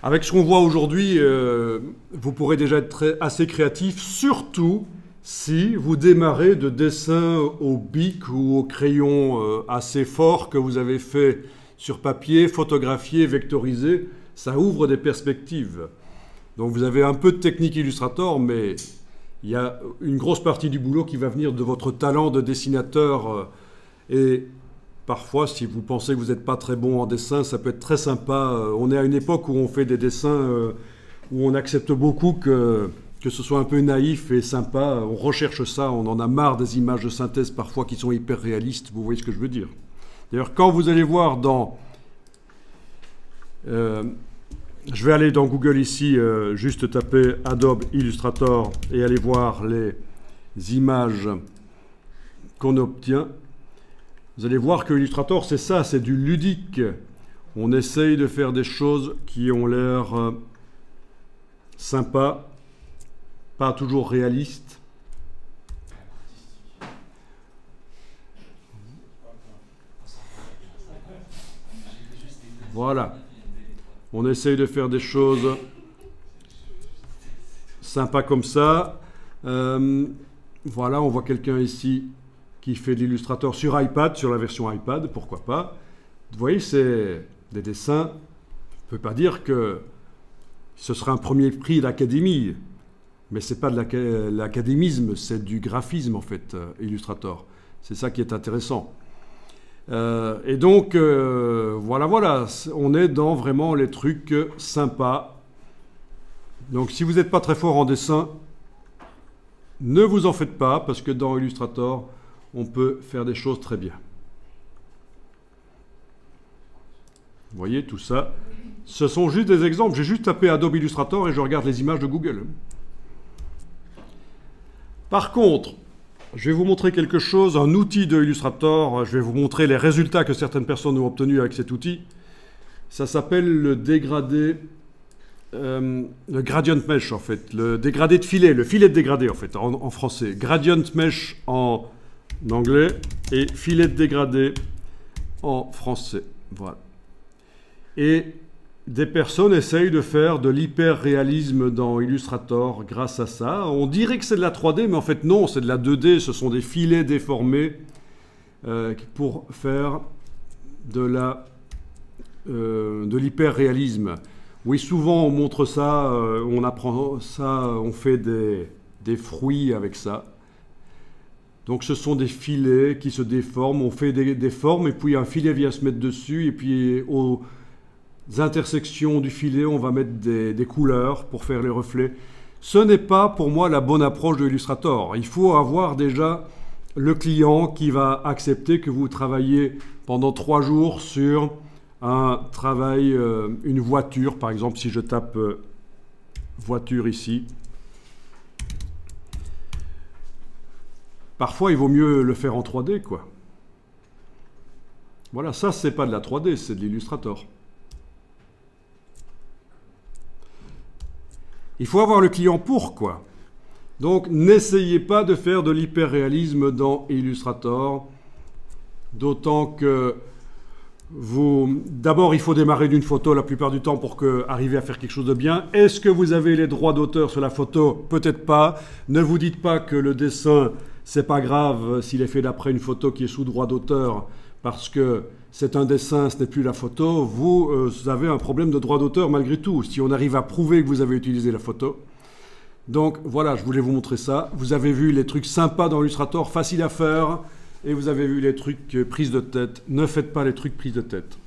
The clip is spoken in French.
Avec ce qu'on voit aujourd'hui, vous pourrez déjà être assez créatif, surtout si vous démarrez de dessins au bic ou au crayon assez forts que vous avez fait sur papier, photographié, vectorisé. Ça ouvre des perspectives. Donc vous avez un peu de technique Illustrator, mais il y a une grosse partie du boulot qui va venir de votre talent de dessinateur. Et parfois, si vous pensez que vous n'êtes pas très bon en dessin, ça peut être très sympa. On est à une époque où on fait des dessins où on accepte beaucoup que ce soit un peu naïf et sympa. On recherche ça, on en a marre des images de synthèse parfois qui sont hyper réalistes. Vous voyez ce que je veux dire. D'ailleurs, quand vous allez voir dans... je vais aller dans Google ici, juste taper Adobe Illustrator et aller voir les images qu'on obtient. Vous allez voir que Illustrator, c'est ça, c'est du ludique. On essaye de faire des choses qui ont l'air sympas, pas toujours réalistes. Voilà. On essaye de faire des choses sympas comme ça. Voilà, on voit quelqu'un ici qui fait de l'Illustrator sur iPad, sur la version iPad, pourquoi pas. Vous voyez, c'est des dessins. Je ne peux pas dire que ce sera un premier prix d'Académie, mais ce n'est pas de l'académisme, c'est du graphisme en fait, Illustrator. C'est ça qui est intéressant. Et donc, voilà, on est dans vraiment les trucs sympas. Donc, si vous n'êtes pas très fort en dessin, ne vous en faites pas, parce que dans Illustrator, on peut faire des choses très bien. Vous voyez, tout ça, ce sont juste des exemples. J'ai juste tapé Adobe Illustrator et je regarde les images de Google. Par contre, je vais vous montrer quelque chose, un outil de Illustrator. Je vais vous montrer les résultats que certaines personnes ont obtenus avec cet outil. Ça s'appelle le dégradé, le gradient mesh en fait, le dégradé de filet, le filet de dégradé en fait, en français. Gradient mesh en anglais et filet de dégradé en français. Voilà. Et des personnes essayent de faire de l'hyper-réalisme dans Illustrator grâce à ça. On dirait que c'est de la 3D, mais en fait non, c'est de la 2D. Ce sont des filets déformés pour faire de l'hyper-réalisme. Oui, souvent on montre ça, on apprend ça, on fait des fruits avec ça. Donc ce sont des filets qui se déforment, on fait des formes et puis un filet vient se mettre dessus et puis aux intersections du filet, on va mettre des couleurs pour faire les reflets. Ce n'est pas pour moi la bonne approche de Illustrator. Il faut avoir déjà le client qui va accepter que vous travaillez pendant 3 jours sur un travail, une voiture. Par exemple, si je tape voiture ici, parfois il vaut mieux le faire en 3D, quoi. Voilà, ça c'est pas de la 3D, c'est de l'Illustrator. Il faut avoir le client pour, quoi. Donc, n'essayez pas de faire de l'hyper-réalisme dans Illustrator, d'autant que d'abord, il faut démarrer d'une photo la plupart du temps pour arriver à faire quelque chose de bien. Est-ce que vous avez les droits d'auteur sur la photo? Peut-être pas. Ne vous dites pas que le dessin, c'est pas grave s'il est fait d'après une photo qui est sous droit d'auteur, parce que c'est un dessin, ce n'est plus la photo. Vous avez un problème de droit d'auteur malgré tout, si on arrive à prouver que vous avez utilisé la photo. Donc voilà, je voulais vous montrer ça. Vous avez vu les trucs sympas dans Illustrator, faciles à faire, et vous avez vu les trucs prises de tête. Ne faites pas les trucs prises de tête.